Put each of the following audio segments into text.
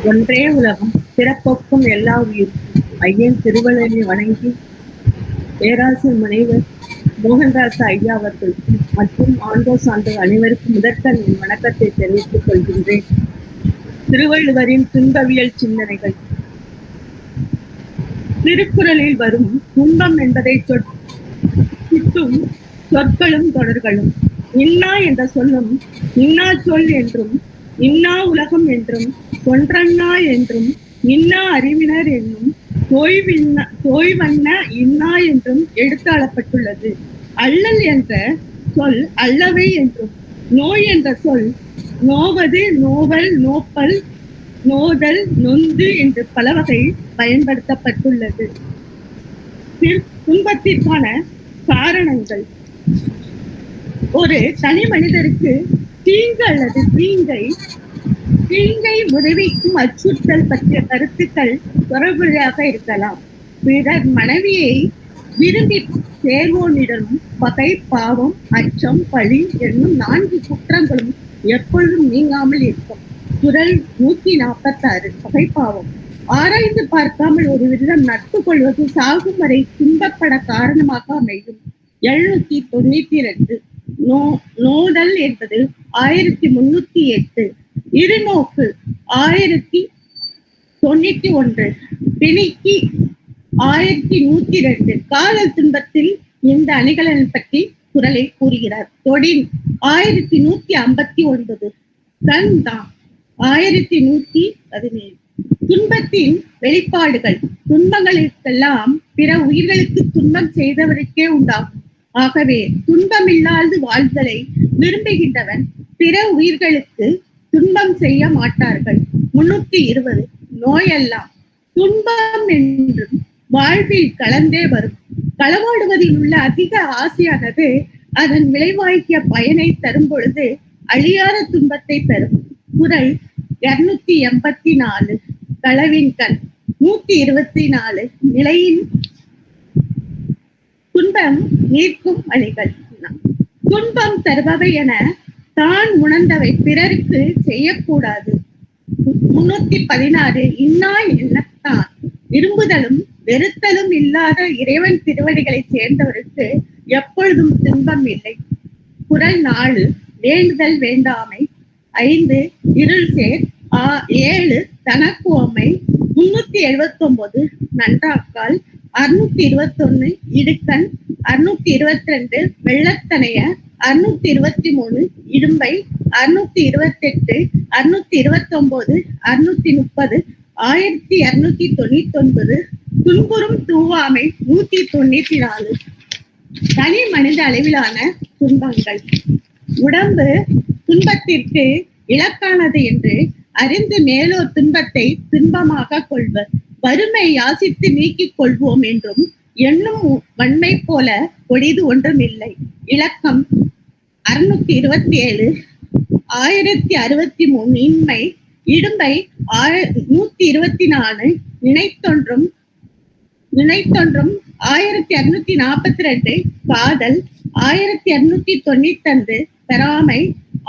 ஒன்றே உலகம் பிறப்பொக்கும் எல்லா உயிர்க்கும் ஐயன் திருவள்ளுவரை வணங்கி பேராசிரியர் முனைவர் மோகன்தாஸ் ஐயா அவர்களுக்கும் மற்றும் ஆண்டோர் சான்றோர் அனைவருக்கும் முதற்கண் என் வணக்கத்தை தெரிவித்துக் கொள்கின்றேன். திருவள்ளுவரின் துன்பவியல் சிந்தனைகள். திருக்குறளில் வரும் துன்பம் என்பதை சுட்டும் சொற்களும் தொடர்களும். இன்னா என்ற சொல்லும் இன்னா சொல் என்றும், இன்னா உலகம் என்றும், ஒன்றன்னா என்றும், இன்னா அறிவினர் என்னும், தோய்வண்ண இன்னா என்றும் எடுத்தாளப்பட்டுள்ளது. அல்லல் என்ற சொல் அல்லவை என்றும், நோய் என்ற சொல் நோவது, நோவல், நோப்பல், நோதல், நொந்து என்று பல வகை பயன்படுத்தப்பட்டுள்ளது. துன்பத்திற்கான காரணங்கள். ஒரு தனி மனிதருக்கு தீங்கு அல்லது தீங்கை விளைவிக்கும் அச்சுறுத்தல் பற்றிய கருத்துக்கள் தொடர்புடையாக இருக்கலாம். பிறர் மனைவியை விரும்பி சேர்வோனிடமும் பகை, பாவம், அச்சம், பழி என்னும் 4 குற்றங்களும் எப்பொழுதும் நீங்காமல் இருக்கும். குறள் 146. பகைப்பாவம். ஆராய்ந்து பார்க்காமல் ஒரு விதம் நட்பு கொள்வது சாகும் வரை துன்பப்பட காரணமாக அமையும். 792. நோதல் என்பது 1308. இருநோக்கு 1091. பிணிக்கி 1102. காதல் துன்பத்தில் இந்த அணிகலன் பற்றி குறளை கூறுகிறார். தொடின் 1159. கண்தான் 1117. துன்பத்தின் வெளிப்பாடுகள். துன்பங்களுக்கெல்லாம் பிற உயிர்களுக்கு துன்பம் செய்தவருக்கே உண்டாகும். ஆகவே துன்பமில்லாது வாழ்தலை விரும்புகின்றவன் பிற உயிர்களுக்கு துன்பம் செய்ய மாட்டார்கள். 320. நோயெல்லாம் துன்பம் என்றும் வாழ்வில் கலந்தே வரும். களவாடுவதில் உள்ள அதிக ஆசையானது அதன் விளைவாகிய பயனை தரும் பொழுது அழியாத துன்பத்தை தரும். குறள் 284. களவின் கண். 124. நிலையின் துன்பம் நீர்க்கும் வழிகள். துன்பம் தருபவை என தான் உணர்ந்தவை பிறருக்கு செய்யக்கூடாது. 316. இன்னா என்னத்தான் விரும்புதலும் வெறுத்தலும் இல்லாத இறைவன் திருவடிகளை சேர்ந்தவருக்கு எப்பொழுதும் துன்பம் இல்லை. குறள் 4. வேண்டுதல் வேண்டாமை. 5. இருள் சேர். 7. தனக்குவமை. 379. நன்றாக்கால். 621. இடுக்கண். 622. வெள்ளத்தனைய. 623. இடும்பை. 628. 629. 630. 1299. துன்புறும் தூவாமை. 194. தனி மனித அளவிலான துன்பங்கள். உடம்பு துன்பத்திற்கு இலக்கானது என்று அறிந்து மேலோர் துன்பத்தை துன்பமாக கொள்வர். வறுமை யாசித்து நீக்கிக் கொள்வோம் என்றும் எண்ணும் வன்மை போல கொடிது ஒன்றும் இல்லை. இலக்கம் 627. 1063. இன்மை. இடும்பை 124. நினைத்தொன்றும் 1242. காதல் 1295. பெறாமை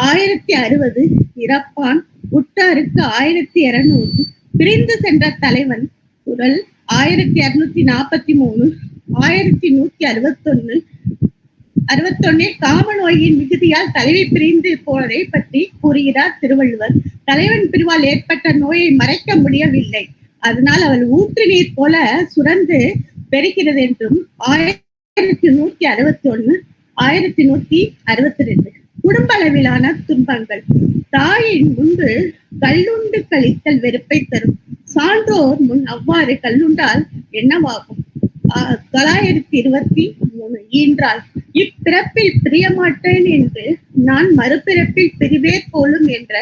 1060. இறப்பான். உற்றாருக்கு 1200. பிரிந்து சென்ற தலைவன். குறள் 1243. 1161. காம நோயின் மிகுதியால் தலைவி பிரிந்து போனதை பற்றி கூறுகிறார் திருவள்ளுவர். தலைவன் பிரிவால் ஏற்பட்ட நோயை மறைக்க முடியவில்லை. அதனால் அவள் ஊற்று நீர் போல சுரந்து பெறுகிறது என்றும் 1161. 1162. குடும்ப அளவிலான துன்பங்கள். தாயின் முன்பு கல்லுண்டு கழித்தல் வெறுப்பை தரும். சான்றோர் முன் அவ்வாறு கல்லுண்டால் என்னவாகும்? 923. ஈன்றால் இப்பிறப்பில் பிரியமாட்டேன் என்று நான் மறுபிறப்பில் பிரிவேற் போலும் என்ற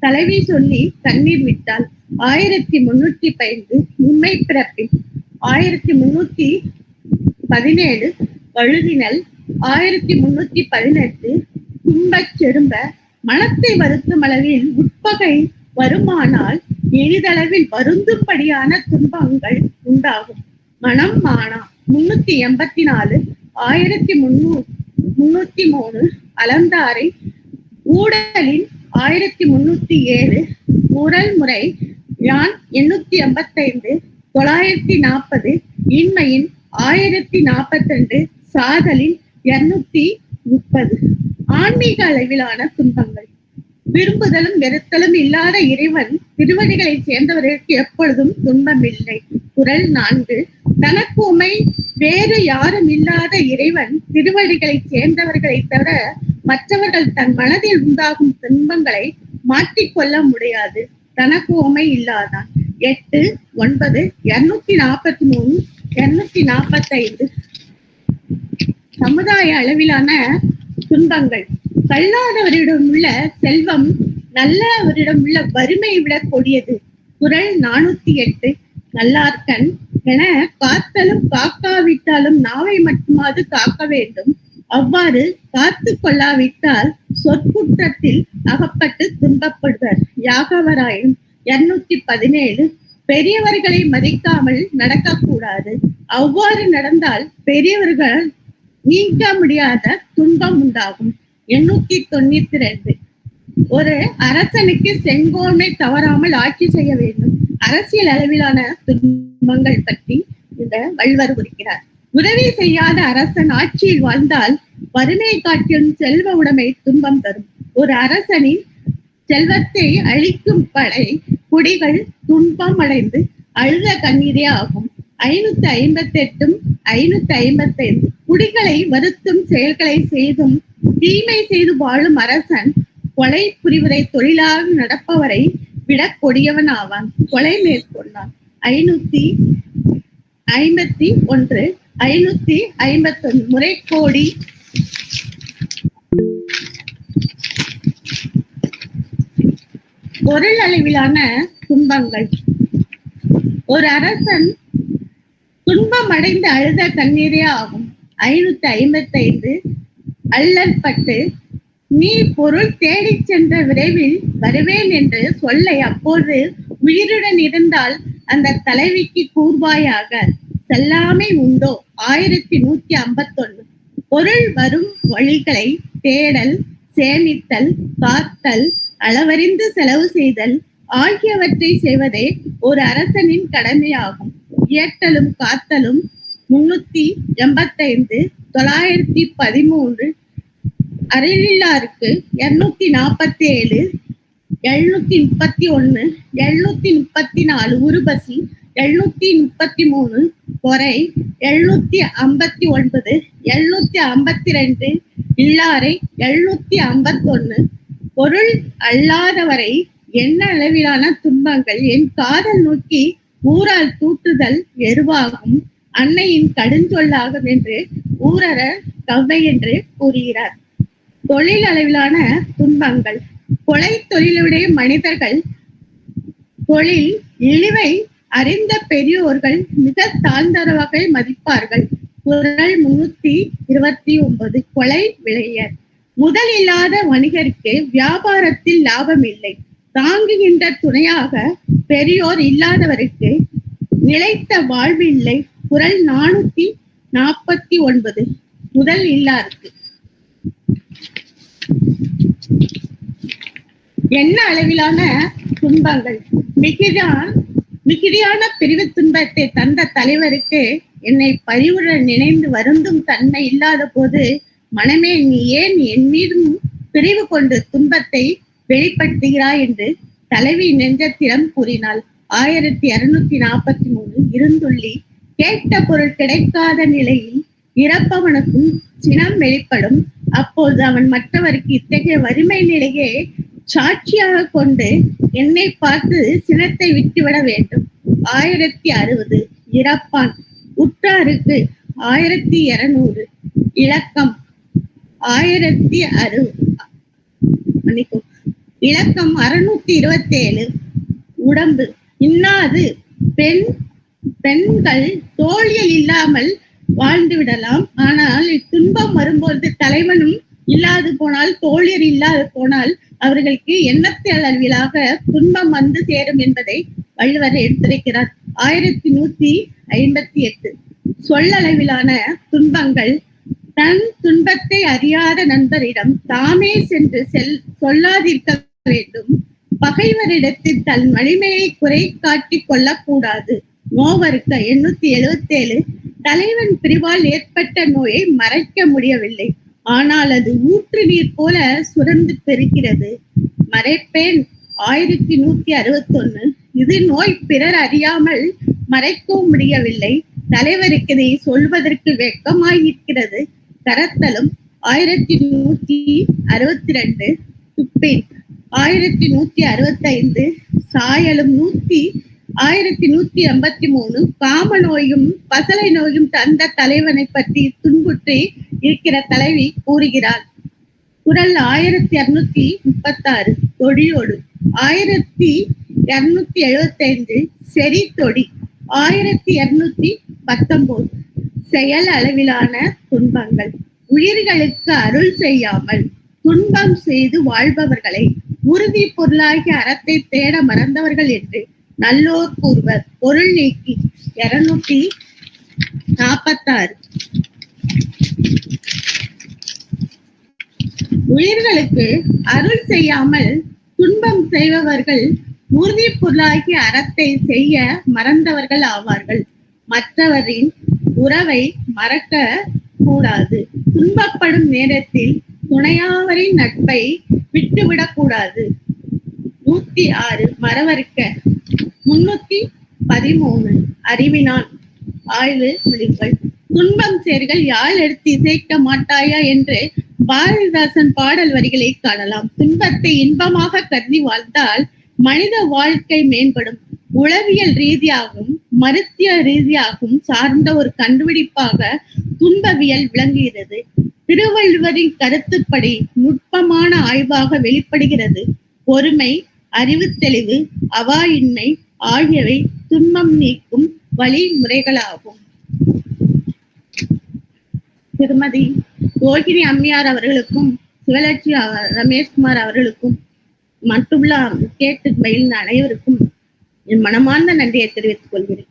தலைவி சொல்லி கண்ணீர் விட்டாள். 1315. உண்மை பிறப்பில். 1317. வழுதினல். 1318. துன்பச் செரும்ப. மனத்தை வருத்தும் அளவில் உட்பகை வருமானால் எளிதளவில் வருந்தும்படியான துன்பங்கள் உண்டாகும். மனம் மானா. 384. 1303. அலந்தாரை. ஊடலின் 1307. உரல் முறை யான் 885, 940, இன்மையின் 1042, சாதலின் 230. ஆன்மீக அளவிலான துன்பங்கள். விரும்புதலும் வெறுத்தலும் இல்லாத இறைவன் திருவடிகளை சேர்ந்தவர்களுக்கு எப்பொழுதும் துன்பம் இல்லை. குறள் 4. தனக்குமை வேறு யாரும் இல்லாத இறைவன் திருவடிகளை சேர்ந்தவர்களை தவிர மற்றவர்கள் தன் மனதில் உண்டாகும் துன்பங்களை மாற்றிக்கொள்ள முடியாது. தனக்கு உமை இல்லாதான். 8, 9, 243, 245. சமுதாய அளவிலான துன்பங்கள். கல்லாதவரிடம் உள்ள செல்வம் நல்லவரிடம் உள்ள வறுமையை விட கொடியது. குறள் 408. நல்லார்கண் என காத்தலும் காக்காவிட்டாலும் நாவை மட்டுமாவது காக்க வேண்டும். அவ்வாறு காத்து கொள்ளாவிட்டால் சொற்குற்றத்தில் அகப்பட்டு துன்பப்படுவர். யாகவராயன் 217. பெரியவர்களை மதிக்காமல் நடக்கக்கூடாது. அவ்வாறு நடந்தால் பெரியவர்கள் நீக்க முடியாத துன்பம் உண்டாகும். 892. ஒரு அரசனுக்கு செங்கோன்மை தவறாமல் ஆட்சி செய்ய வேண்டும். அரசியல் அளவிலான துன்பங்கள் பற்றி இந்த வள்ளுவர் குறிக்கிறார். உதவி செய்யாத அரசன் ஆட்சியில் வாழ்ந்தால் வறுமை காட்டிலும் செல்வ உடைமை துன்பம் தரும். ஒரு அரசனின் செல்வத்தை அழிக்கும் படை குடிகள் துன்பம் அடைந்து அழுத கண்ணீரே ஆகும். 558, 555. குடிகளை வருத்தும் செயல்களை செய்தும் தீமை செய்து வாழும் அரசன் கொலை புரிவதை தொழிலாக நடப்பவரை விட கொடியவன் ஆவான். கொலை மேற்கொண்டான். 551, 551. முறைகோடி. பொருள் அளவிலான துன்பங்கள். ஒரு அரசன் துன்பம் அடைந்து அழுத கண்ணீரே ஆகும். 555. அல்லல் பட்டு நீ பொருள் தேடிச் சென்ற விரைவில் வருவேன் என்று சொல்லை அப்போது உயிருடன் இருந்தால் அந்த தலைவிக்கு கூர்வாயாக. செல்லாமை உண்டோ. 1151. பொருள் வரும் வழிகளை தேடல், சேமித்தல், காத்தல், அளவறிந்து செலவு செய்தல் ஆகியவற்றை செய்வதே ஒரு அரசனின் கடமையாகும். இயற்றலும் காத்தலும். 385, 913. அருளில்லாருக்கு 247, 731, 734. உருபசி 733. பொறை 759, 752. இல்லாரை 751. பொருள் அல்லாதவரை என்ன அளவிலான துன்பங்கள். என் காதல் நோக்கி ஊரால் தூட்டுதல் எருவாகும், அன்னையின் கடுஞ்சொல்லாகும் என்று ஊரற கவ்வை என்று கூறுகிறார். தொழில் அளவிலான துன்பங்கள். கொலை தொழிலுடைய மனிதர்கள் தொழில் இழிவை அறிந்த பெரியோர்கள் மிக தாழ்ந்தவர்கள் மதிப்பார்கள். குறள் 329. கொலை விளையர். முதல் இல்லாத வணிகருக்கு வியாபாரத்தில் லாபம் இல்லை. தாங்குகின்ற துணையாக பெரியோர் இல்லாதவருக்கு நிலைத்த வாழ்வு இல்லை. குறள் 449. முதல் இல்லாருக்கு. என்ன அளவிலான துன்பங்கள். மிகுதியான பிரிவு துன்பத்தை தந்த தலைவருக்கு என்னை பரிவுடன் நினைந்து வருந்தும் தன்மை இல்லாத போது மனமே நீ ஏன் என் மீதும் பிரிவு கொண்டு துன்பத்தை வெளிப்படுத்துகிறாய் என்று தலைவி நெஞ்சத்திடம் கூறினாள். 1243. இருந்துள்ளி. கேட்ட பொருள் கிடைக்காத நிலையில் இறப்பவனுக்கும் சினம் வெளிப்படும். அப்போது அவன் மற்றவருக்கு இத்தகைய வறுமை நிலையை சாட்சியாக கொண்டு என்னை பார்த்து சினத்தை விட்டுவிட வேண்டும். 1060. இறப்பான். உற்றாருக்கு 1200. இலக்கம் 1060. இலக்கம் 627. உடம்பு. இன்னாது பெண்கள் தோழியல் இல்லாமல் வாழ்ந்து விடலாம். ஆனால் இத்துன்பம் வரும்போது தலைவனும் இல்லாது போனால் தோழியர் இல்லாது போனால் அவர்களுக்கு எண்ணத்தை அளவிலாக துன்பம் வந்து சேரும் என்பதை வள்ளுவர் எடுத்துரைக்கிறார். 1158. சொல்லளவிலான துன்பங்கள். தன் துன்பத்தை அறியாத நண்பரிடம் தாமே சென்று சொல்லாதிருக்க வேண்டும். பகைவரிடத்தில் தன் வலிமையை குறை காட்டிக் கொள்ளக்கூடாது. நோவருக்க 877. தலைவன் பிரிவால் ஏற்பட்ட நோயை மறைக்க முடியவில்லை. ஆனால் அது ஊற்று நீர் போல சுரந்து பெருகிறது. மறைப்பேன் 1161. இது நோய் பிறர் அறியாமல் மறைக்கவும் முடியவில்லை. தலைவருக்கு இதை சொல்வதற்கு வெட்கமாயிருக்கிறது. கரத்தலும் 1162. துப்பேன் 1165. சாயலும் 1183. காம நோயும் பசலை நோயும் தந்த தலைவனை பற்றி துன்புற்றி இருக்கிற தலைவி கூறுகிறாள். குரல் 1236. தொடியோடு 1275. செறி தொடி 1219. செயல் அளவிலான துன்பங்கள். உயிர்களுக்கு அருள் செய்யாமல் துன்பம் செய்து வாழ்பவர்களை உறுதி பொருளாகிய அறத்தை தேட மறந்தவர்கள் என்று நல்லோர் கூறுவர். பொருள் நீக்கி 246. உயிர்களுக்கு அருள் செய்யாமல் துன்பம் செய்பவர்கள் உறுதி பொருளாகிய அறத்தை செய்ய மறந்தவர்கள் ஆவார்கள். மற்றவரின் உறவை மறக்க கூடாது. துன்பப்படும் நேரத்தில் துணையாவரின் நட்பை விட்டுவிடக்கூடாது. 106. மறவர்க்க 313. அறிவினான் ஆய்வு மொழிகள். துன்பம் சேர்கள் யாழ் எடுத்து இசைக்க மாட்டாயா என்று பாரதிதாசன் பாடல் வரிகளை காணலாம். துன்பத்தை இன்பமாக கருதி வாழ்ந்தால் மனித வாழ்க்கை மேம்படும். உளவியல் ரீதியாகவும் மருத்துவ ரீதியாகவும் சார்ந்த ஒரு கண்டுபிடிப்பாக துன்பவியல் விளங்குகிறது. திருவள்ளுவரின் கருத்துப்படி நுட்பமான ஆய்வாக வெளிப்படுகிறது. பொறுமை, அறிவு தெளிவு, அவாயின்மை ஆகியவை துன்பம் நீக்கும் வழிமுறைகளாகும். திருமதி ரோகிணி அம்மையார் அவர்களுக்கும் சிவலட்சுமி ரமேஷ்குமார் அவர்களுக்கும் மட்டுள்ள கேட்டு பயிலும் அனைவருக்கும் என் மனமார்ந்த நன்றியை தெரிவித்துக் கொள்கிறேன்.